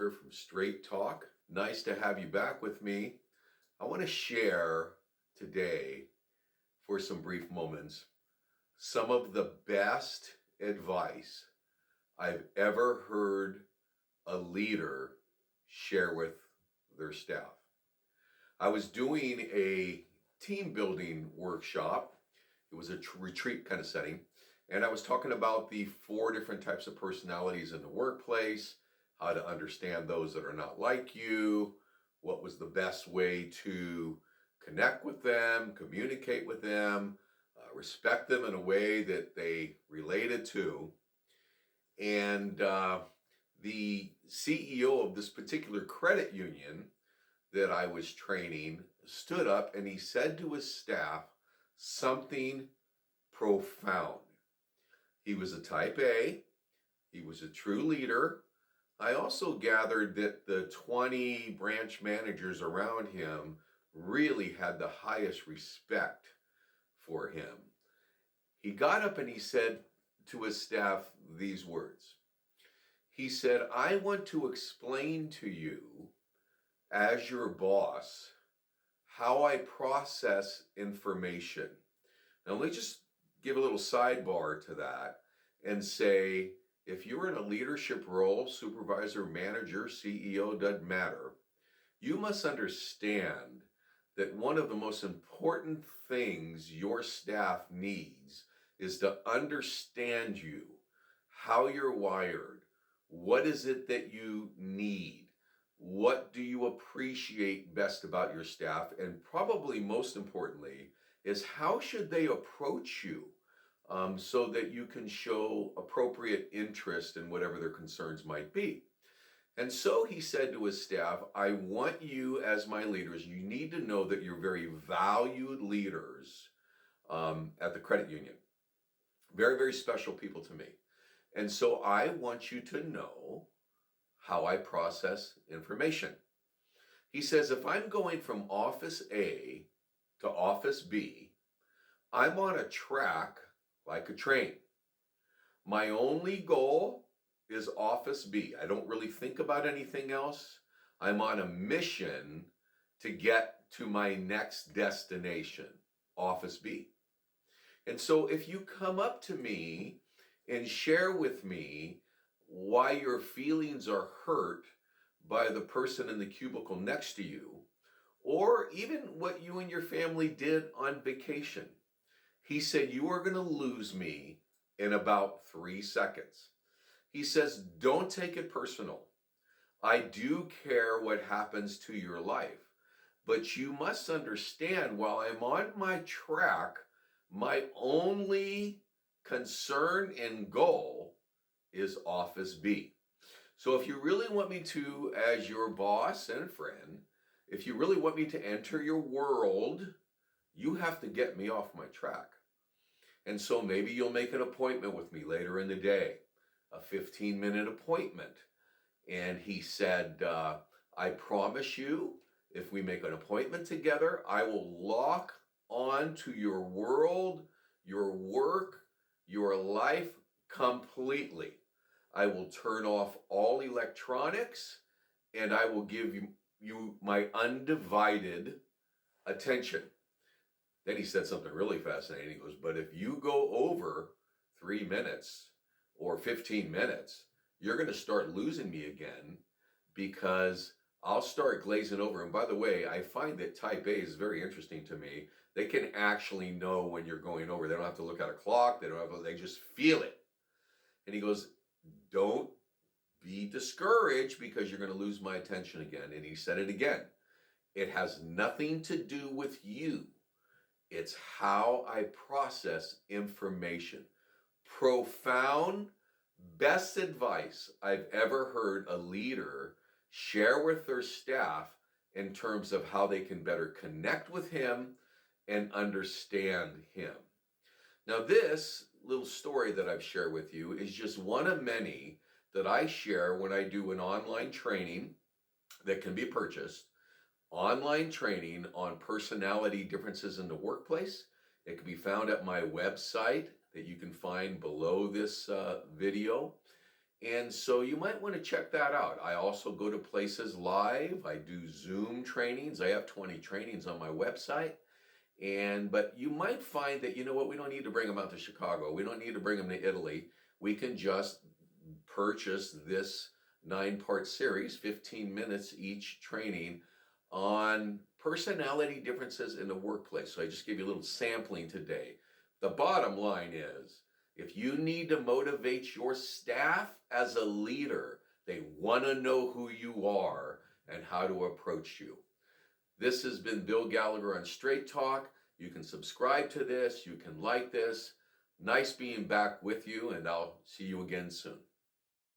Gallagher from Straight Talk. Nice to have you back with me. I want to share today, for some brief moments, some of the best advice I've ever heard a leader share with their staff. I was doing a team building workshop. It was a retreat kind of setting. And I was talking about the 4 different types of personalities in the workplace, how to understand those that are not like you, what was the best way to connect with them, communicate with them, respect them in a way that they related to. And the CEO of this particular credit union that I was training stood up and he said to his staff something profound. He was a type A. He was a true leader. I also gathered that the 20 branch managers around him really had the highest respect for him. He got up and he said to his staff these words. He said, "I want to explain to you, as your boss, how I process information." Now, let me just give a little sidebar to that and say, if you're in a leadership role, supervisor, manager, CEO, doesn't matter, you must understand that one of the most important things your staff needs is to understand you, how you're wired, what is it that you need, what do you appreciate best about your staff, and probably most importantly is how should they approach you so that you can show appropriate interest in whatever their concerns might be. And so he said to his staff, I want you as my leaders, you need to know that you're very valued leaders at the credit union. Very, very special people to me. And so I want you to know how I process information. He says, if I'm going from office A to office B, I'm on a track like a train. My only goal is office B. I don't really think about anything else. I'm on a mission to get to my next destination, office B. And so if you come up to me and share with me why your feelings are hurt by the person in the cubicle next to you, or even what you and your family did on vacation, he said, you are going to lose me in about 3 seconds. He says, don't take it personal. I do care what happens to your life, but you must understand while I'm on my track, my only concern and goal is office B. So if you really want me to, as your boss and friend, if you really want me to enter your world, you have to get me off my track. And so maybe you'll make an appointment with me later in the day, a 15-minute appointment. And he said, I promise you, if we make an appointment together, I will lock on to your world, your work, your life completely. I will turn off all electronics and I will give you my undivided attention. Then he said something really fascinating. He goes, but if you go over 3 minutes or 15 minutes, you're going to start losing me again because I'll start glazing over. And by the way, I find that type A is very interesting to me. They can actually know when you're going over. They don't have to look at a clock. They just feel it. And he goes, don't be discouraged because you're going to lose my attention again. And he said it again. It has nothing to do with you. It's how I process information. Profound, best advice I've ever heard a leader share with their staff in terms of how they can better connect with him and understand him. Now, this little story that I've shared with you is just one of many that I share when I do an online training that can be purchased. Online training on personality differences in the workplace. It can be found at my website that you can find below this video. And so you might want to check that out. I also go to places live. I do Zoom trainings. I have 20 trainings on my website. But you might find that, you know what, we don't need to bring them out to Chicago. We don't need to bring them to Italy. We can just purchase this 9-part series, 15 minutes each training on personality differences in the workplace. So I just gave you a little sampling today. The bottom line is, if you need to motivate your staff as a leader, they want to know who you are and how to approach you. This has been Bill Gallagher on Straight Talk. You can subscribe to this. You can like this. Nice being back with you, and I'll see you again soon.